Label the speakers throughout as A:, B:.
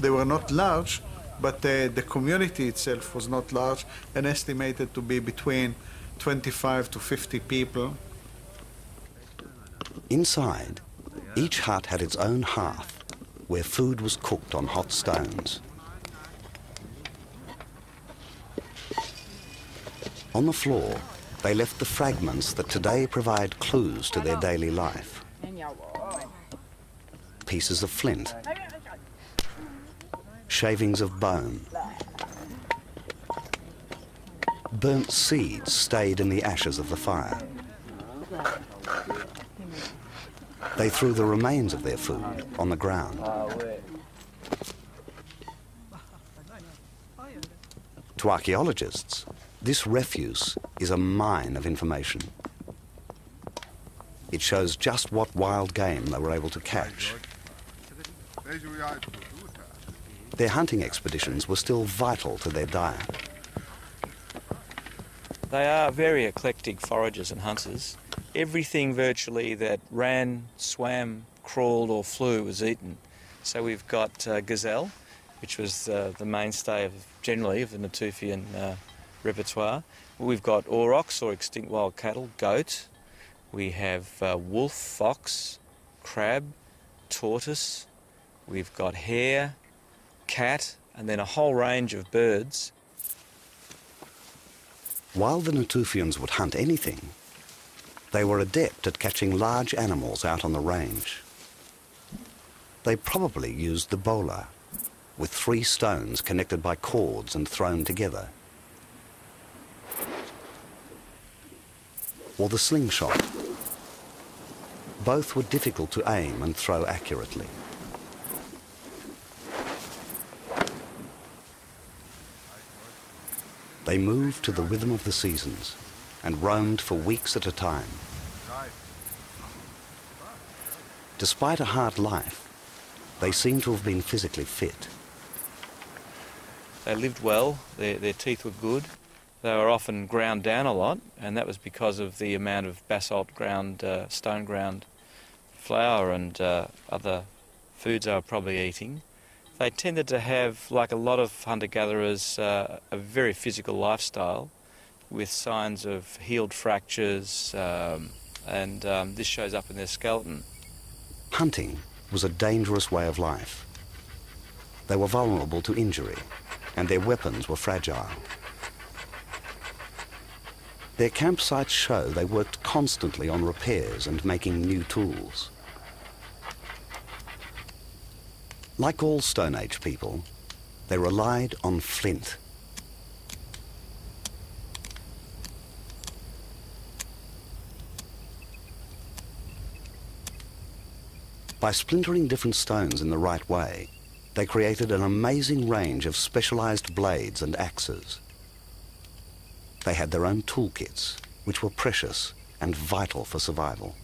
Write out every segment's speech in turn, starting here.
A: They were not large, but the community itself was not large and estimated to be between 25 to 50 people.
B: Inside, each hut had its own hearth, where food was cooked on hot stones. On the floor, they left the fragments that today provide clues to their daily life. Pieces of flint, shavings of bone, burnt seeds stayed in the ashes of the fire. They threw the remains of their food on the ground. To archaeologists, this refuse is a mine of information. It shows just what wild game they were able to catch. Their hunting expeditions were still vital to their diet.
C: They are very eclectic foragers and hunters. Everything virtually that ran, swam, crawled or flew was eaten. So we've got gazelle, which was the mainstay generally of the Natufian repertoire. We've got aurochs, or extinct wild cattle, goat. We have wolf, fox, crab, tortoise. We've got hare, cat, and then a whole range of birds.
B: While the Natufians would hunt anything, they were adept at catching large animals out on the range. They probably used the bola, with 3 stones connected by cords and thrown together, or the slingshot. Both were difficult to aim and throw accurately. They moved to the rhythm of the seasons and roamed for weeks at a time. Despite a hard life, they seem to have been physically fit.
C: They lived well, their teeth were good. They were often ground down a lot, and that was because of the amount of basalt ground, stone ground flour and other foods they were probably eating. They tended to have, like a lot of hunter-gatherers, a very physical lifestyle with signs of healed fractures, and this shows up in their skeleton.
B: Hunting was a dangerous way of life. They were vulnerable to injury, and their weapons were fragile. Their campsites show they worked constantly on repairs and making new tools. Like all Stone Age people, they relied on flint. By splintering different stones in the right way, they created an amazing range of specialized blades and axes. They had their own toolkits, which were precious and vital for survival.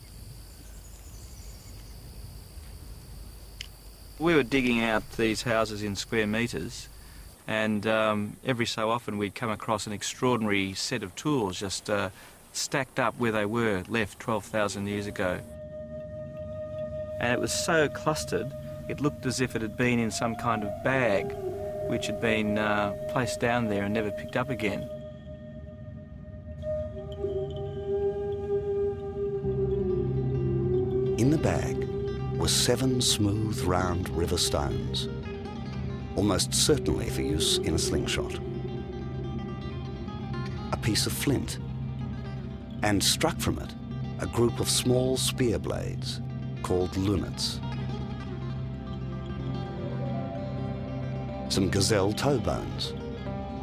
C: We were digging out these houses in square metres, and every so often we'd come across an extraordinary set of tools just stacked up where they were, left 12,000 years ago. And it was so clustered, it looked as if it had been in some kind of bag, which had been placed down there and never picked up again.
B: In the bag were 7 smooth, round river stones, almost certainly for use in a slingshot. A piece of flint, and struck from it, a group of small spear blades called lunets. Some gazelle toe bones,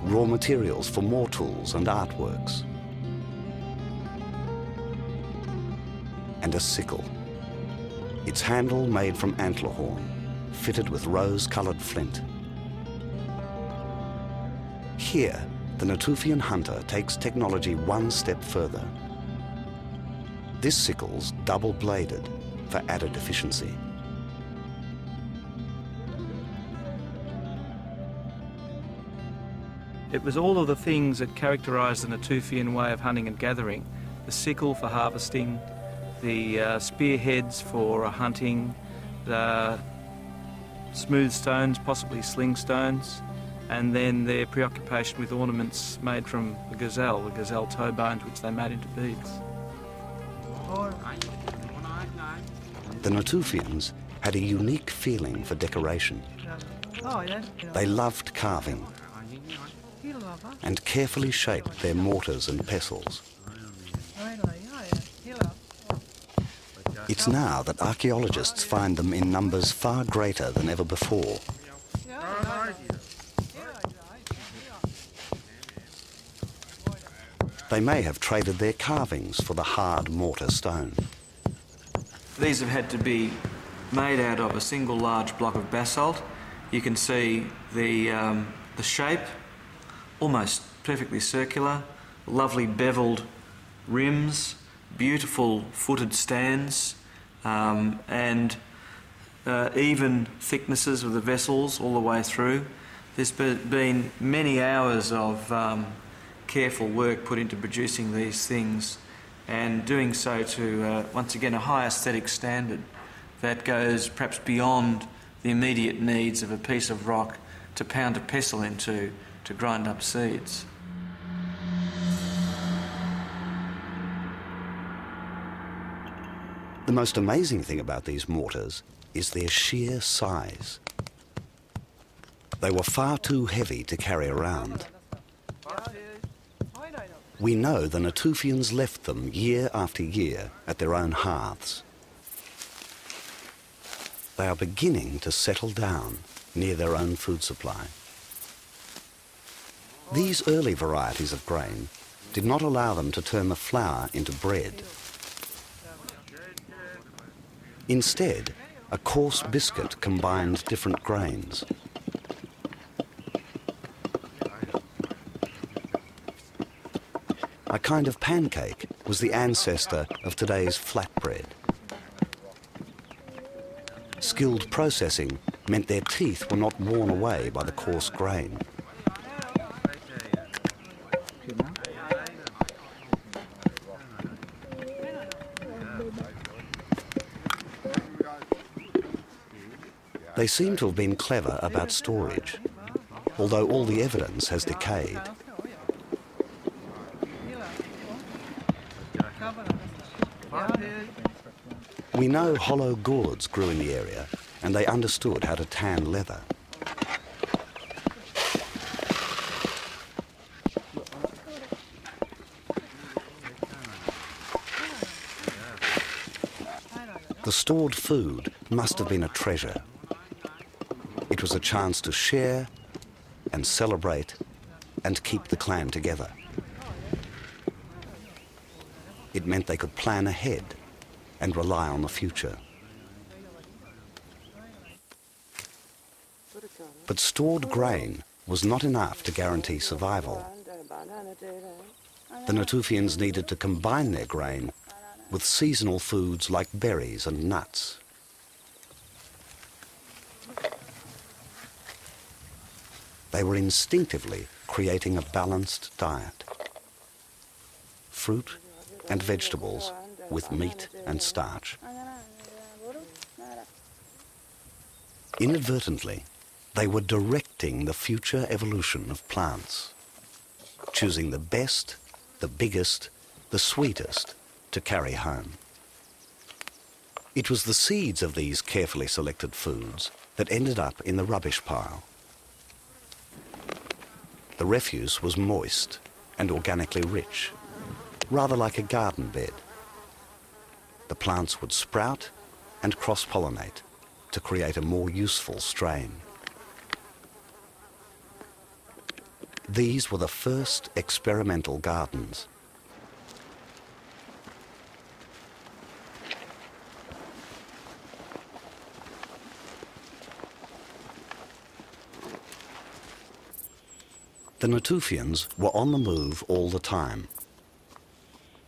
B: raw materials for more tools and artworks. And a sickle, its handle made from antler horn, fitted with rose-coloured flint. Here, the Natufian hunter takes technology one step further. This sickle's double-bladed for added efficiency.
C: It was all of the things that characterised the Natufian way of hunting and gathering. The sickle for harvesting, the spearheads for hunting, the smooth stones, possibly sling stones, and then their preoccupation with ornaments made from the gazelle toe bones, which they made into beads.
B: The Natufians had a unique feeling for decoration. They loved carving and carefully shaped their mortars and pestles. It's now that archaeologists find them in numbers far greater than ever before. They may have traded their carvings for the hard mortar stone.
C: These have had to be made out of a single large block of basalt. You can see the shape, almost perfectly circular, lovely beveled rims, beautiful footed stands, and even thicknesses of the vessels all the way through. There's been many hours of careful work put into producing these things, and doing so to, once again, a high aesthetic standard that goes perhaps beyond the immediate needs of a piece of rock to pound a pestle into to grind up seeds.
B: The most amazing thing about these mortars is their sheer size. They were far too heavy to carry around. We know the Natufians left them year after year at their own hearths. They are beginning to settle down near their own food supply. These early varieties of grain did not allow them to turn the flour into bread. Instead, a coarse biscuit combined different grains. A kind of pancake was the ancestor of today's flatbread. Skilled processing meant their teeth were not worn away by the coarse grain. They seem to have been clever about storage, although all the evidence has decayed. We know hollow gourds grew in the area, and they understood how to tan leather. The stored food must have been a treasure. It was a chance to share and celebrate and keep the clan together. It meant they could plan ahead and rely on the future. But stored grain was not enough to guarantee survival. The Natufians needed to combine their grain with seasonal foods like berries and nuts. They were instinctively creating a balanced diet. Fruit and vegetables with meat and starch. Inadvertently, they were directing the future evolution of plants, choosing the best, the biggest, the sweetest to carry home. It was the seeds of these carefully selected foods that ended up in the rubbish pile. The refuse was moist and organically rich, rather like a garden bed. The plants would sprout and cross-pollinate to create a more useful strain. These were the first experimental gardens. The Natufians were on the move all the time.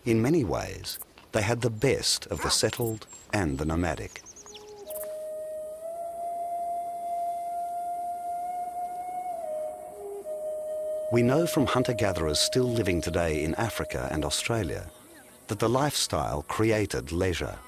B: In many ways, they had the best of the settled and the nomadic. We know from hunter-gatherers still living today in Africa and Australia that the lifestyle created leisure.